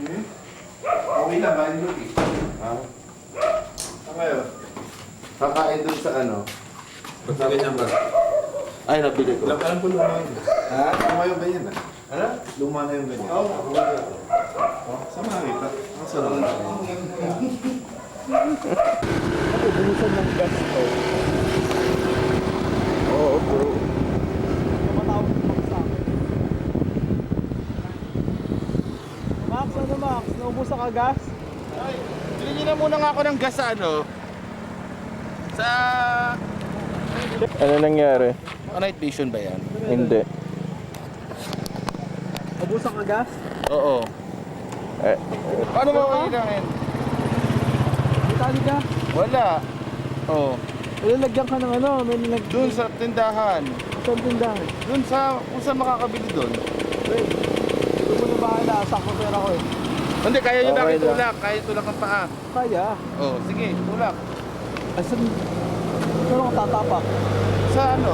Okay lang, kain doon eh. Ha? Saan kayo? Kakain dun sa ano? Ba't na ganyan ba? Ay, nabili ko. Alam ko luma yun. Ha? Luma yung ganyan ah. Ano? Luma na yung ganyan. Oo, ako na. Sama kita. Ang sarap. Ubusan ng gas ko. Oo, bro. Tumatawag ng Max sa akin. Max, ano Max? Naubusan ka gas? Ay, bilhin na muna nga ako ng gas sa ano? Sa... Ano nangyari? Night vision ba yan? Hindi. Naubusan ka gas? Oo. Eh, Paano ba kailangan? May tali ka? Wala. Oo. Ilalagyan ka ng ano? May nilag... Doon sa tindahan. Saan tindahan? Doon sa... Kung saan makakabili doon. Wait. Doon mo na bahala. Sakto pera ko eh. Hindi, kaya nyo Okay lang lang. itulak. Kaya tulak ang paa. Kaya. Oo, sige, tulak. Asan? Saan ka tatapak? Sa ano?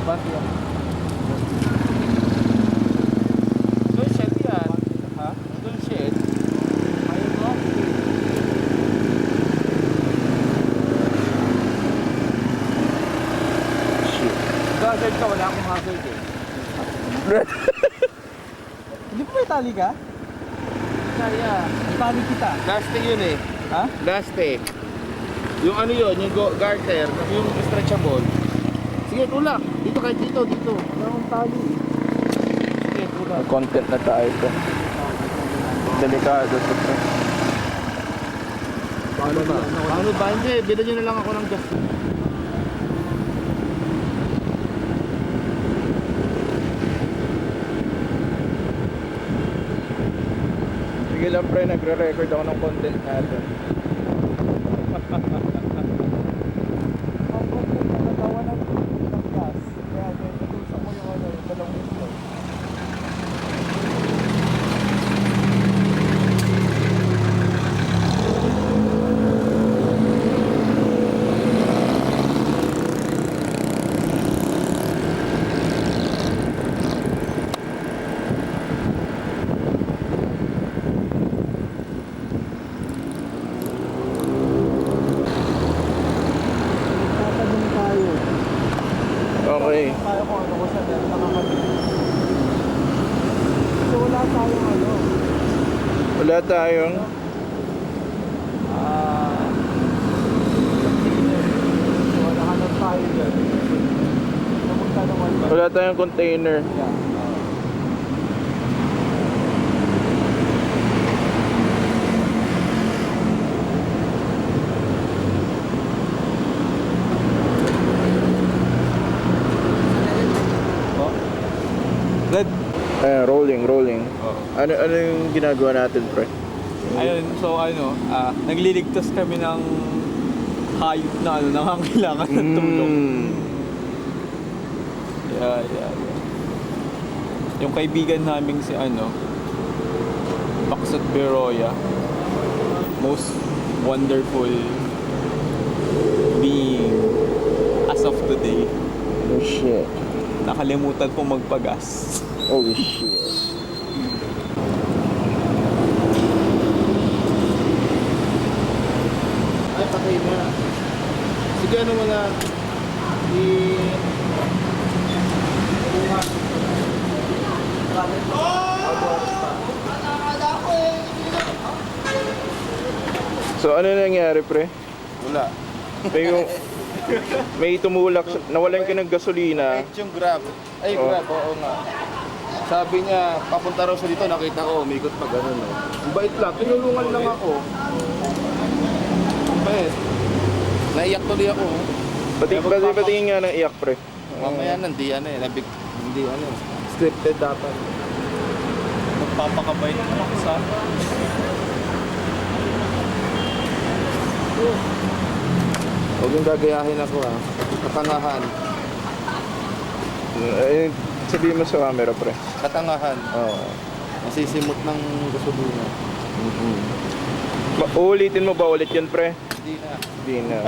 Bati yan. Doon shed yan. Ha? Doon shed. Ayun mo? shit. Hazard ka. Wala akong hazard eh. Hindi pa may tali ka? Kaya. Tali kita. Laste yun eh. Ha? Laste. Yung ano yun, yung garter, yung stretchable. Sige, tulak. Dito kahit dito, dito. Wala akong tali eh. Sige, tulak. May content na tayo ito. Delikado ito. Pre. Paano ba? Paano ba? Hindi, bilhin nyo na lang ako ng gas. Sige lang pre, nagre-record ako ng content natin. Ang problem na nagawa ng gas. Kaya natutusan ko yung ano, yung dalawang ito. Tatanong tayo. Okay. Tayo kung ano ko sa nakakabili. Kasi wala tayong ano. Wala tayong... Container. So nakahanap tayo dyan. So magkano ba? Wala tayong container. Yeah. Red. Rolling. Ano yung ginagawa natin pre? Ayun, so ano, nagliligtas kami ng hayop na ano, nangangailangan ng tulong. Yeah. Yung kaibigan namin si ano, Baksat Beroya, most wonderful being as of today. Oh shit. Nakalimutan po magpagas. Holy shit. Ay, patay na. Sige, ano mo na. So ano nangyari pre? Wala. May tumulak, nawalan ka ng gasolina. Kahit yung grab. Ay, Oh. grab, oo nga. Sabi niya, papunta raw sa dito, nakita ko, umikot pa gano'n. No? Ang bait lang, tinulungan lang ako. Ang bait. Naiyak tuloy ako. Patingin nga ng iyak pre. Mamaya hindi ano eh, hindi ano, scripted dapat. Magpapakabait naman sa Huwag yung gagayahin ako ha. Katangahan. Eh, sabihin mo sa camera pre. Katangahan. Oo. Nasisimot ng gasolina. Uulitin mo ba ulit yun pre? Hindi na. Hindi na.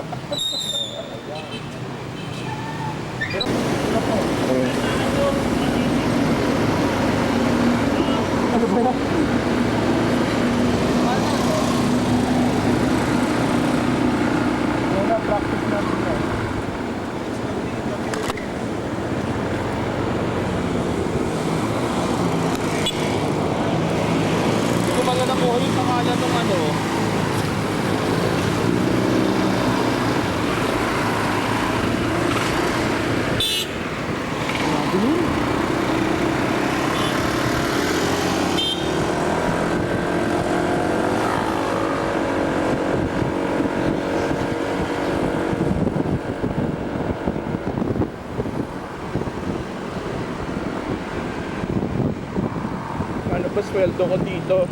pasweldo ko dito.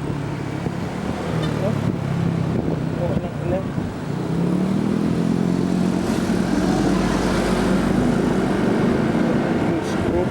Okay lang pala. Screw.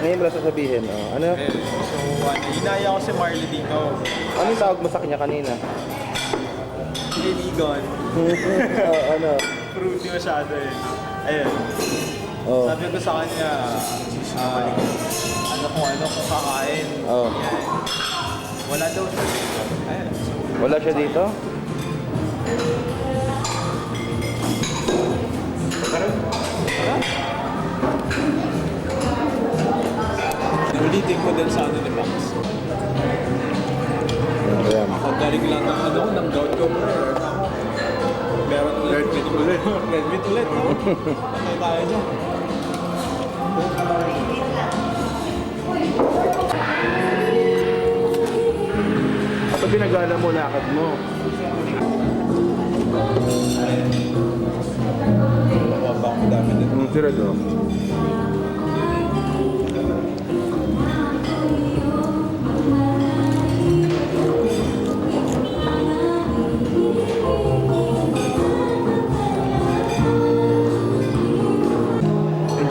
Ngayon pala sasabihin, ano? So, hinaya ko si Marley dito. Ano yung tawag mo sa kanya kanina? Kaibigan. Ano? Fruity masyado eh. Ayun. Oh. Sabi ko sa kanya, ano kung kakain. Oh. Yan. Wala daw siya dito. Ayun. So, Wala siya dito? ulitin ko din sa ano ni Max. Ayan. Ako galing lang ng gout ko. Meron ulit. Red meat ulit. Red meat ulit, no? Patay tayo dyan. Kapag pinagala mo, lakad mo. Mabang ko dami din. Tira do.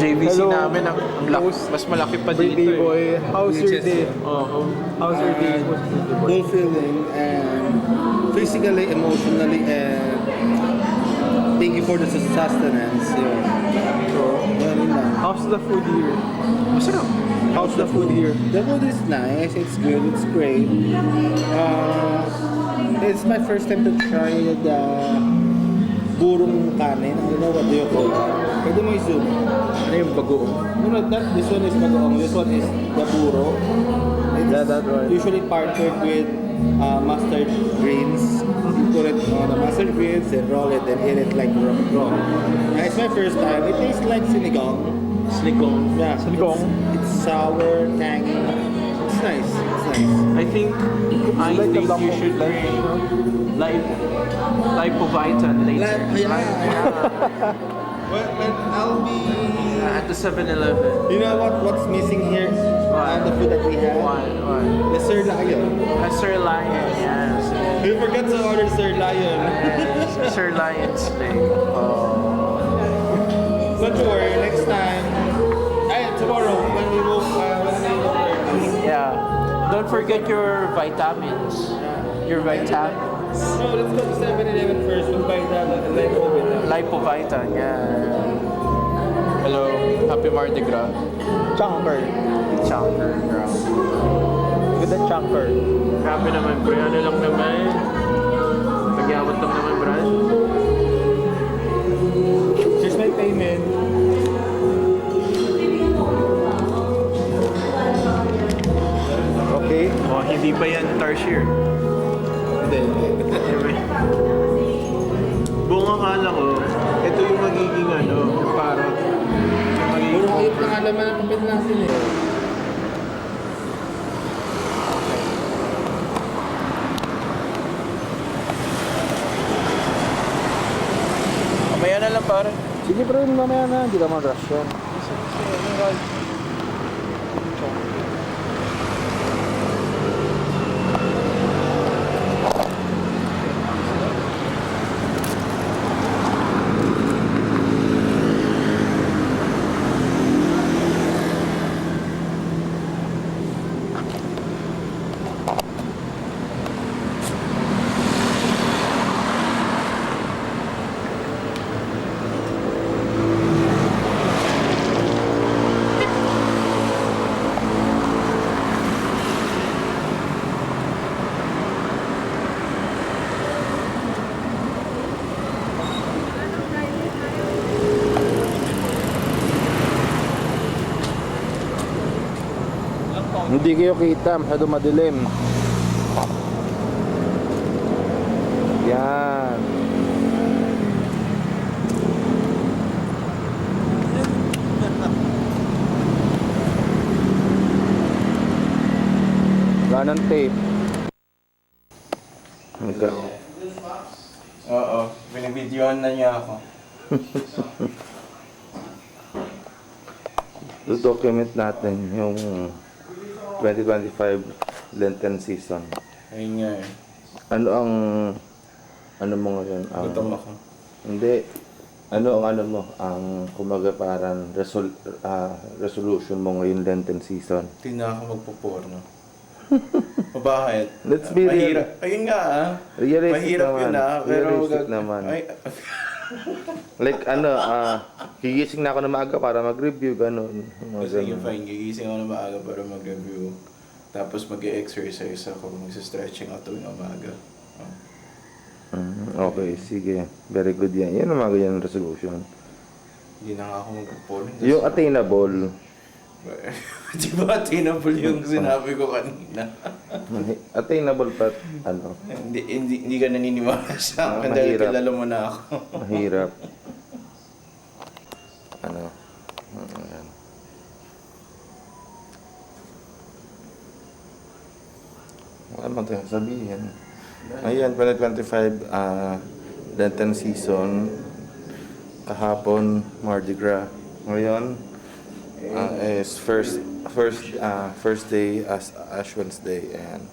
JVC Hello. namin, ang mas malaki pa dito Baby eh. boy, how's your day? Oo. How's your day? Fulfilling and physically, emotionally, and thank you for the sustenance. Yeah. Ganun lang. How's the food here? Masarap. How's the food here? The food is nice, it's good, it's great. It's my first time to try the burong kanin. I don't know what do you call that. Pwede mo i-zoom. Ano yung bagoong? No, no, this one is bagoong. This one is the buro. It's Yeah, that one. usually partnered with mustard greens. You put it on the mustard greens, then roll it, then eat it like raw. It's my first time. It tastes like sinigang. Sligong. Yeah, Sinigang? It's sour, tangy. It's nice. It's nice. I think you should drink Lipovitan later. Well, I'll be. At the 7-Eleven. You know what's missing here? The food that we have. Why? The Sir Lion. Sir Lion, yes. You forgot to order Sir Lion. Yes. Sir Lion steak. Don't worry, next time. Tomorrow when we move early. Yeah. Don't forget your vitamins. Your vitamins. No, let's go to 7-Eleven first. We'll buy that and then go with that. Lipovitan, yeah. Hello. Happy Mardi Gras. Chunker. Chunker, girl. Good at chunker. Grabe naman, bro. Ano lang naman. Pagyawat lang naman, bro. Here's my payment. Okay. Oh, hindi pa yan tarsier. Anyway. Buong akala ko, ito yung magiging ano, para Puro ayot lang alaman ng papel natin eh. mamaya na lang pare. Sige bro, mamaya na. Hindi ka mag-rush yan. Hindi kayo kita, masyado madilim. Yan. Wala ng tape. Oo, binibidyoan na niya ako. Document natin yung 2025 Lenten season. Ayun nga eh. Ano mo ngayon? Gutom ako. Hindi. Ano ang kumaga parang resolution mo ngayon Lenten season? Hindi na ako magpo-porno. O bakit? Let's be real. Mahirap. Ayun nga ah. Realistic Mahirap naman. yun ah. Pero Realistic naman. Ay, Like gigising na ako na maaga para mag-review, ganun. sige fine. Gigising ako na maaga para mag-review. Tapos mag-exercise ako. Mag-stretching ako tuwing umaga. Oh. Okay, sige. Very good yan. Yan ang mga ganyan resolution. Hindi na nga ako magpo-porn. Yung attainable, Di ba attainable yung sinabi ko kanina? attainable pa, Hindi ka naniniwala sa akin dahil Mahirap. kilala mo na ako. mahirap. Ayan. Wala man tayong sabihin. Ayan, 2025, Lenten season. Kahapon, Mardi Gras. Ngayon, is first day as Ash Wednesday, and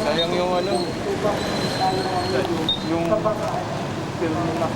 Sayang yung ano. Yung film na.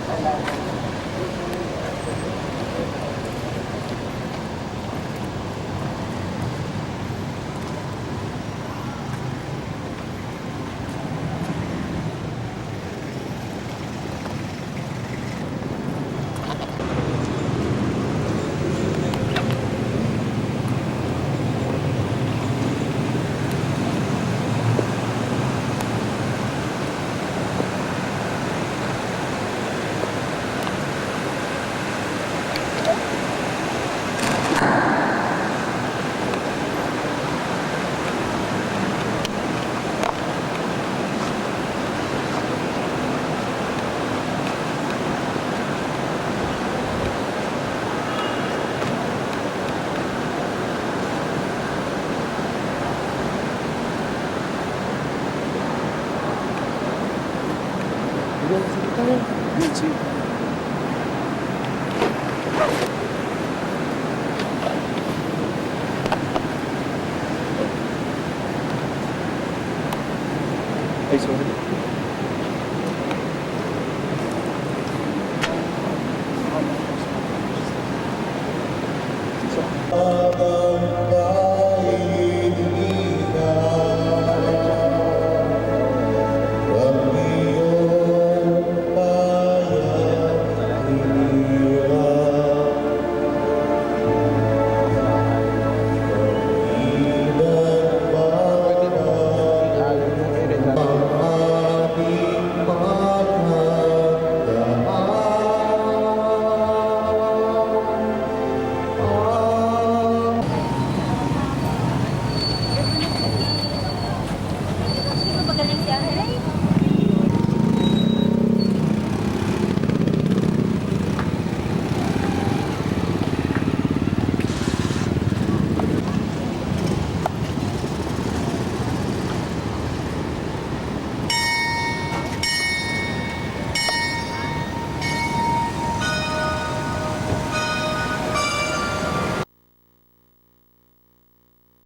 ay sorry.